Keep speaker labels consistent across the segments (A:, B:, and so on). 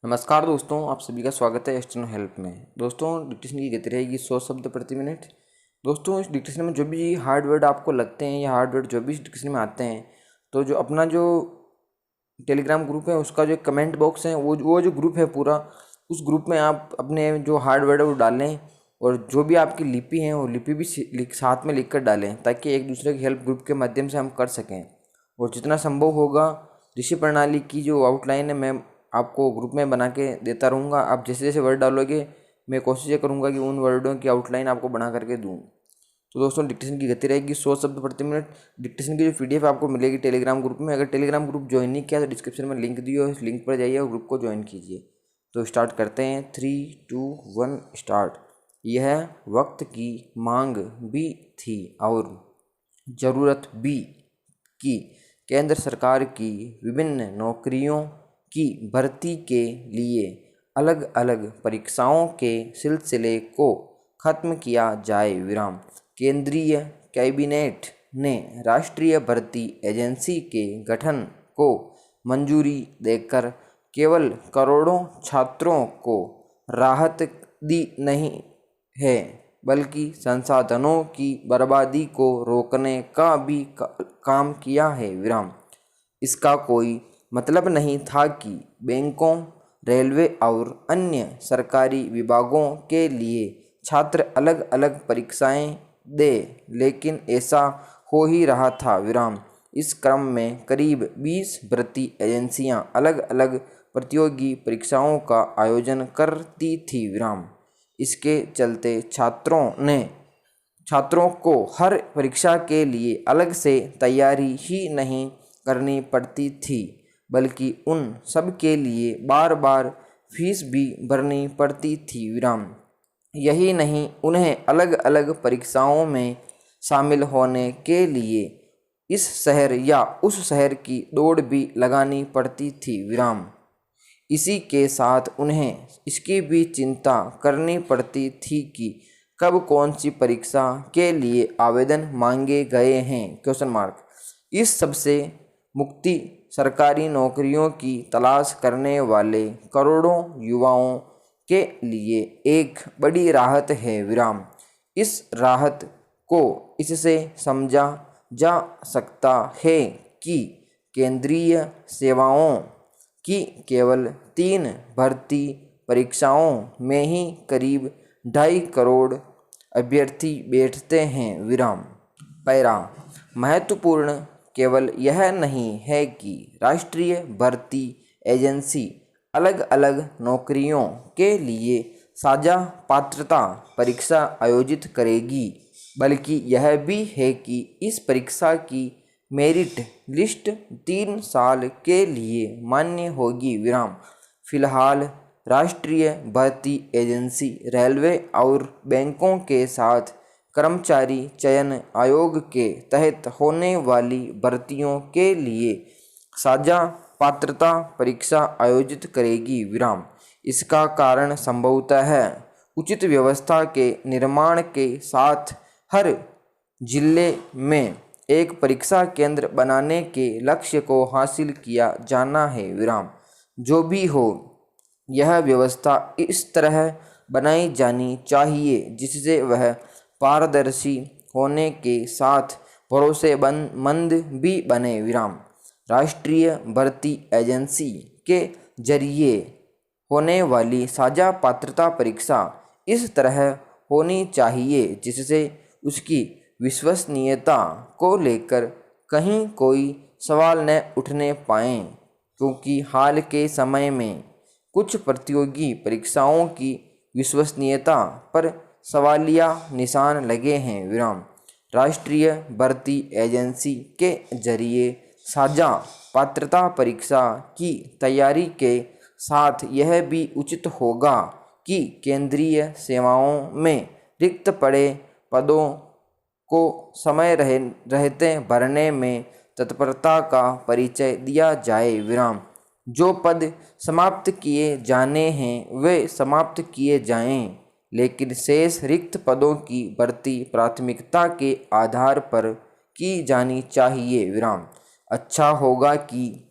A: नमस्कार दोस्तों, आप सभी का स्वागत है एक्सटर्नल हेल्प में। दोस्तों, डिक्टेशन की गति रहेगी 100 शब्द प्रति मिनट। दोस्तों, इस डिक्टेशन में जो भी हार्ड वर्ड आपको लगते हैं या हार्ड वर्ड जो भी इस डिक्टेशन में आते हैं, तो जो अपना जो टेलीग्राम ग्रुप है उसका जो कमेंट बॉक्स है वो जो ग्रुप है पूरा, उस ग्रुप में आप अपने जो हार्ड वर्ड है वो डालें और जो भी आपकी लिपि है वो लिपि भी साथ में लिख कर डालें ताकि एक दूसरे की हेल्प ग्रुप के माध्यम से हम कर सकें। और जितना संभव होगा ऋषि प्रणाली की जो आउटलाइन है मैं आपको ग्रुप में बना के देता रहूँगा। आप जैसे जैसे वर्ड डालोगे मैं कोशिश ये करूँगा कि उन वर्डों की आउटलाइन आपको बना करके दूँ। तो दोस्तों, डिक्टेशन की गति रहेगी 100 शब्द प्रति मिनट। डिक्टेशन की जो PDF आपको मिलेगी टेलीग्राम ग्रुप में। अगर टेलीग्राम ग्रुप ज्वाइन नहीं किया तो डिस्क्रिप्शन में लिंक दिए, उस लिंक पर जाइए और ग्रुप को ज्वाइन कीजिए। तो स्टार्ट करते हैं। 3, 2, 1 स्टार्ट। यह वक्त की मांग भी थी और ज़रूरत भी कि केंद्र सरकार की विभिन्न नौकरियों की भर्ती के लिए अलग अलग परीक्षाओं के सिलसिले को खत्म किया जाए। विराम। केंद्रीय कैबिनेट ने राष्ट्रीय भर्ती एजेंसी के गठन को मंजूरी देकर केवल करोड़ों छात्रों को राहत दी नहीं है बल्कि संसाधनों की बर्बादी को रोकने का भी काम किया है। विराम। इसका कोई मतलब नहीं था कि बैंकों, रेलवे और अन्य सरकारी विभागों के लिए छात्र अलग अलग परीक्षाएं दे, लेकिन ऐसा हो ही रहा था। विराम। इस क्रम में करीब 20 भर्ती एजेंसियां अलग अलग प्रतियोगी परीक्षाओं का आयोजन करती थी। विराम। इसके चलते छात्रों को हर परीक्षा के लिए अलग से तैयारी ही नहीं करनी पड़ती थी बल्कि उन सब के लिए बार बार फीस भी भरनी पड़ती थी। विराम। यही नहीं, उन्हें अलग अलग परीक्षाओं में शामिल होने के लिए इस शहर या उस शहर की दौड़ भी लगानी पड़ती थी। विराम। इसी के साथ उन्हें इसकी भी चिंता करनी पड़ती थी कि कब कौन सी परीक्षा के लिए आवेदन मांगे गए हैं। Question mark. इस सबसे मुक्ति सरकारी नौकरियों की तलाश करने वाले करोड़ों युवाओं के लिए एक बड़ी राहत है। विराम। इस राहत को इससे समझा जा सकता है कि केंद्रीय सेवाओं की केवल 3 भर्ती परीक्षाओं में ही करीब 2.5 करोड़ अभ्यर्थी बैठते हैं। विराम। पैरा। महत्वपूर्ण केवल यह नहीं है कि राष्ट्रीय भर्ती एजेंसी अलग अलग नौकरियों के लिए साझा पात्रता परीक्षा आयोजित करेगी, बल्कि यह भी है कि इस परीक्षा की मेरिट लिस्ट 3 साल के लिए मान्य होगी। विराम। फिलहाल राष्ट्रीय भर्ती एजेंसी रेलवे और बैंकों के साथ कर्मचारी चयन आयोग के तहत होने वाली भर्तियों के लिए साझा पात्रता परीक्षा आयोजित करेगी। विराम। इसका कारण संभवतः उचित व्यवस्था के निर्माण के साथ हर जिले में एक परीक्षा केंद्र बनाने के लक्ष्य को हासिल किया जाना है। विराम। जो भी हो, यह व्यवस्था इस तरह बनाई जानी चाहिए जिससे वह पारदर्शी होने के साथ भरोसेमंद भी बने। विराम। राष्ट्रीय भर्ती एजेंसी के जरिए होने वाली साझा पात्रता परीक्षा इस तरह होनी चाहिए जिससे उसकी विश्वसनीयता को लेकर कहीं कोई सवाल न उठने पाएँ, क्योंकि हाल के समय में कुछ प्रतियोगी परीक्षाओं की विश्वसनीयता पर सवालिया निशान लगे हैं। विराम। राष्ट्रीय भर्ती एजेंसी के जरिए साझा पात्रता परीक्षा की तैयारी के साथ यह भी उचित होगा कि केंद्रीय सेवाओं में रिक्त पड़े पदों को समय रहते भरने में तत्परता का परिचय दिया जाए। विराम। जो पद समाप्त किए जाने हैं वे समाप्त किए जाएं, लेकिन शेष रिक्त पदों की भर्ती प्राथमिकता के आधार पर की जानी चाहिए। विराम। अच्छा होगा कि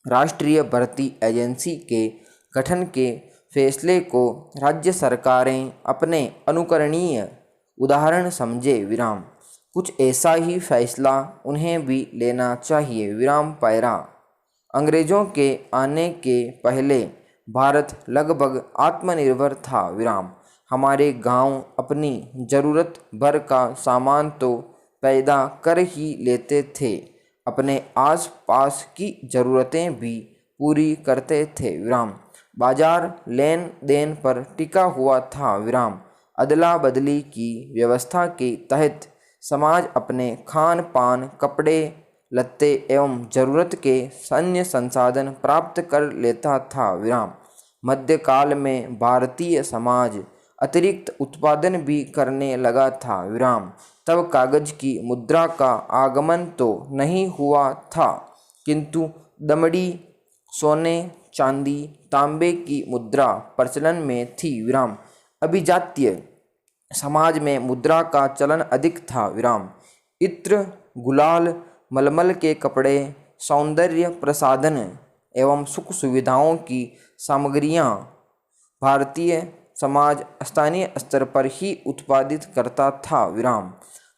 A: राष्ट्रीय भर्ती एजेंसी के गठन के फैसले को राज्य सरकारें अपने अनुकरणीय उदाहरण समझे विराम। कुछ ऐसा ही फैसला उन्हें भी लेना चाहिए विराम पैरा। अंग्रेजों के आने के पहले भारत लगभग आत्मनिर्भर था विराम। हमारे गांव अपनी ज़रूरत भर का सामान तो पैदा कर ही लेते थे, अपने आस-पास की ज़रूरतें भी पूरी करते थे विराम। बाजार लेन देन पर टिका हुआ था विराम। अदला बदली की व्यवस्था के तहत समाज अपने खान पान, कपड़े लत्ते एवं जरूरत के अन्य संसाधन प्राप्त कर लेता था विराम। मध्यकाल में भारतीय समाज अतिरिक्त उत्पादन भी करने लगा था विराम। तब कागज की मुद्रा का आगमन तो नहीं हुआ था, किंतु दमड़ी, सोने, चांदी, तांबे की मुद्रा प्रचलन में थी विराम। अभिजातीय समाज में मुद्रा का चलन अधिक था विराम। इत्र, गुलाल, मलमल के कपड़े, सौंदर्य प्रसाधन एवं सुख सुविधाओं की सामग्रियां भारतीय समाज स्थानीय स्तर पर ही उत्पादित करता था विराम।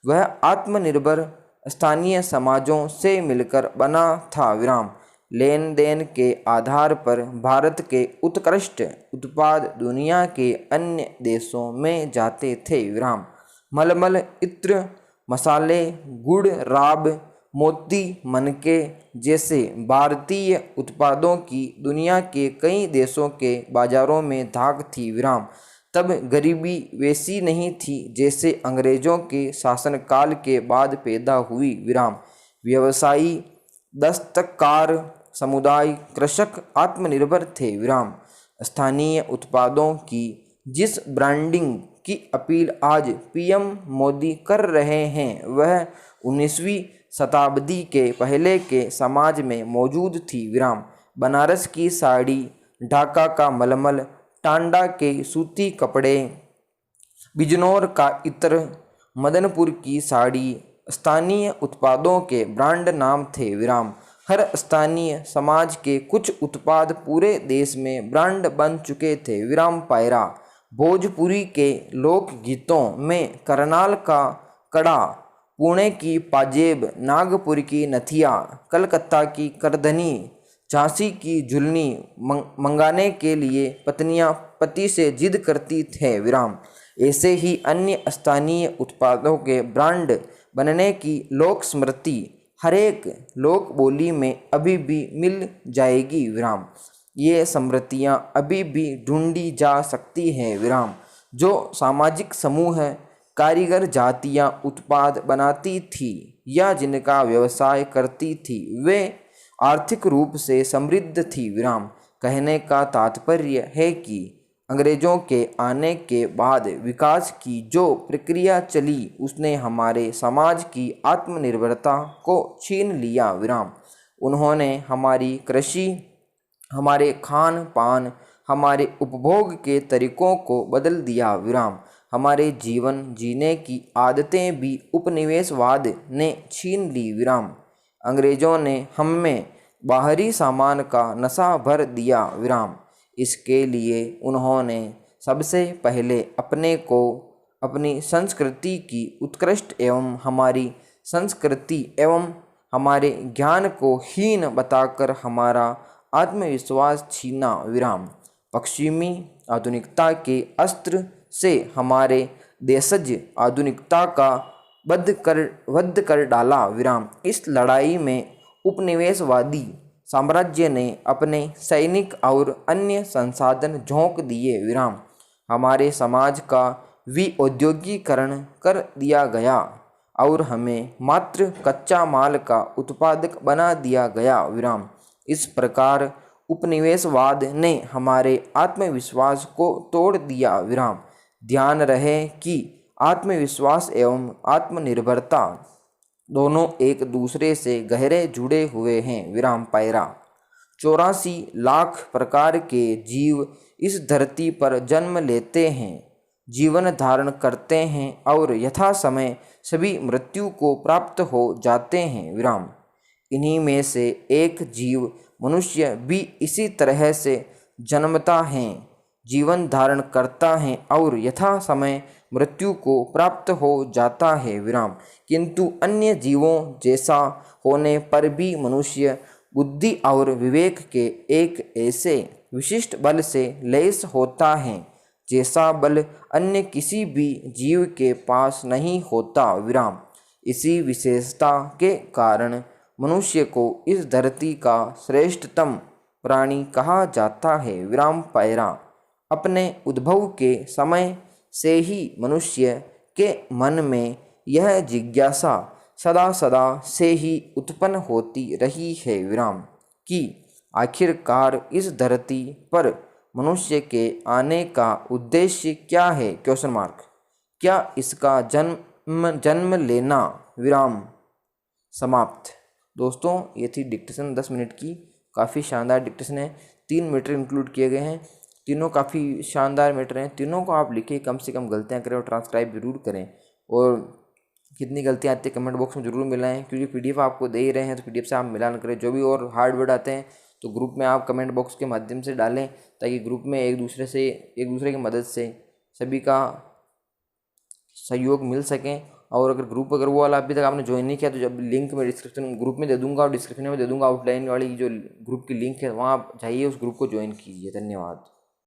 A: वह आत्मनिर्भर स्थानीय समाजों से मिलकर बना था विराम। लेन देन के आधार पर भारत के उत्कृष्ट उत्पाद दुनिया के अन्य देशों में जाते थे विराम। मलमल, इत्र, मसाले, गुड़, राब, मोती, मनके जैसे भारतीय उत्पादों की दुनिया के कई देशों के बाजारों में धाक थी विराम। तब गरीबी वैसी नहीं थी जैसे अंग्रेजों के शासनकाल के बाद पैदा हुई विराम। व्यवसायी, दस्तकार समुदाय, कृषक आत्मनिर्भर थे विराम। स्थानीय उत्पादों की जिस ब्रांडिंग की अपील आज पीएम मोदी कर रहे हैं, वह 19वीं शताब्दी के पहले के समाज में मौजूद थी विराम। बनारस की साड़ी, ढाका का मलमल, टांडा के सूती कपड़े, बिजनौर का इत्र, मदनपुर की साड़ी स्थानीय उत्पादों के ब्रांड नाम थे विराम। हर स्थानीय समाज के कुछ उत्पाद पूरे देश में ब्रांड बन चुके थे विराम पैरा। भोजपुरी के लोकगीतों में करनाल का कड़ा, पुणे की पाजेब, नागपुर की नथिया, कलकत्ता की करधनी, झांसी की झुलनी मंगाने के लिए पत्नियां पति से जिद करती थे विराम। ऐसे ही अन्य स्थानीय उत्पादों के ब्रांड बनने की लोक स्मृति हरेक लोक बोली में अभी भी मिल जाएगी विराम। ये स्मृतियाँ अभी भी ढूंढी जा सकती हैं विराम। जो सामाजिक समूह, कारीगर जातियाँ उत्पाद बनाती थी या जिनका व्यवसाय करती थी, वे आर्थिक रूप से समृद्ध थी विराम। कहने का तात्पर्य है कि अंग्रेजों के आने के बाद विकास की जो प्रक्रिया चली, उसने हमारे समाज की आत्मनिर्भरता को छीन लिया विराम। उन्होंने हमारी कृषि, हमारे खान पान, हमारे उपभोग के तरीकों को बदल दिया विराम। हमारे जीवन जीने की आदतें भी उपनिवेशवाद ने छीन ली विराम। अंग्रेजों ने हम में बाहरी सामान का नशा भर दिया विराम। इसके लिए उन्होंने सबसे पहले अपने को, अपनी संस्कृति की उत्कृष्ट एवं हमारी संस्कृति एवं हमारे ज्ञान को हीन बताकर हमारा आत्मविश्वास छीना विराम। पश्चिमी आधुनिकता के अस्त्र से हमारे देशज आधुनिकता का वध कर डाला विराम। इस लड़ाई में उपनिवेशवादी साम्राज्य ने अपने सैनिक और अन्य संसाधन झोंक दिए विराम। हमारे समाज का विऔद्योगीकरण कर दिया गया और हमें मात्र कच्चा माल का उत्पादक बना दिया गया विराम। इस प्रकार उपनिवेशवाद ने हमारे आत्मविश्वास को तोड़ दिया विराम। ध्यान रहे कि आत्मविश्वास एवं आत्मनिर्भरता दोनों एक दूसरे से गहरे जुड़े हुए हैं विराम पैरा। 84 लाख प्रकार के जीव इस धरती पर जन्म लेते हैं, जीवन धारण करते हैं और यथा समय सभी मृत्यु को प्राप्त हो जाते हैं विराम। इन्हीं में से एक जीव मनुष्य भी इसी तरह से जन्मता है, जीवन धारण करता है और यथा समय मृत्यु को प्राप्त हो जाता है। विराम। किंतु अन्य जीवों जैसा होने पर भी मनुष्य बुद्धि और विवेक के एक ऐसे विशिष्ट बल से लैस होता है जैसा बल अन्य किसी भी जीव के पास नहीं होता। विराम। इसी विशेषता के कारण मनुष्य को इस धरती का श्रेष्ठतम प्राणी कहा जाता है। विराम। पैरा। अपने उद्भव के समय से ही मनुष्य के मन में यह जिज्ञासा सदा सदा से ही उत्पन्न होती रही है। विराम। कि आखिरकार इस धरती पर मनुष्य के आने का उद्देश्य क्या है? Question mark. क्या इसका जन्म लेना? विराम। समाप्त। दोस्तों ये थी डिक्टेशन 10 मिनट की, काफ़ी शानदार डिक्टेशन है। 3 मैटर इंक्लूड किए गए हैं, तीनों काफ़ी शानदार मैटर हैं। तीनों को आप लिखे, कम से कम गलतियां करें और ट्रांसक्राइब जरूर करें। और कितनी गलतियां आती है कमेंट बॉक्स में जरूर मिलाएं, क्योंकि पीडीएफ आपको दे ही रहे हैं तो पीडीएफ से आप मिलान करें। जो भी और हार्ड वर्ड आते हैं तो ग्रुप में आप कमेंट बॉक्स के माध्यम से डालें, ताकि ग्रुप में एक दूसरे की मदद से सभी का सहयोग मिल सकें। और अगर वो वाला अभी तक आपने ज्वाइन नहीं किया तो जब लिंक में डिस्क्रिप्शन ग्रुप में दे दूंगा और डिस्क्रिप्शन में दे दूंगा आउटलाइन वाली जो ग्रुप की लिंक है, वहाँ आप जाइए, उस ग्रुप को ज्वाइन कीजिए। धन्यवाद।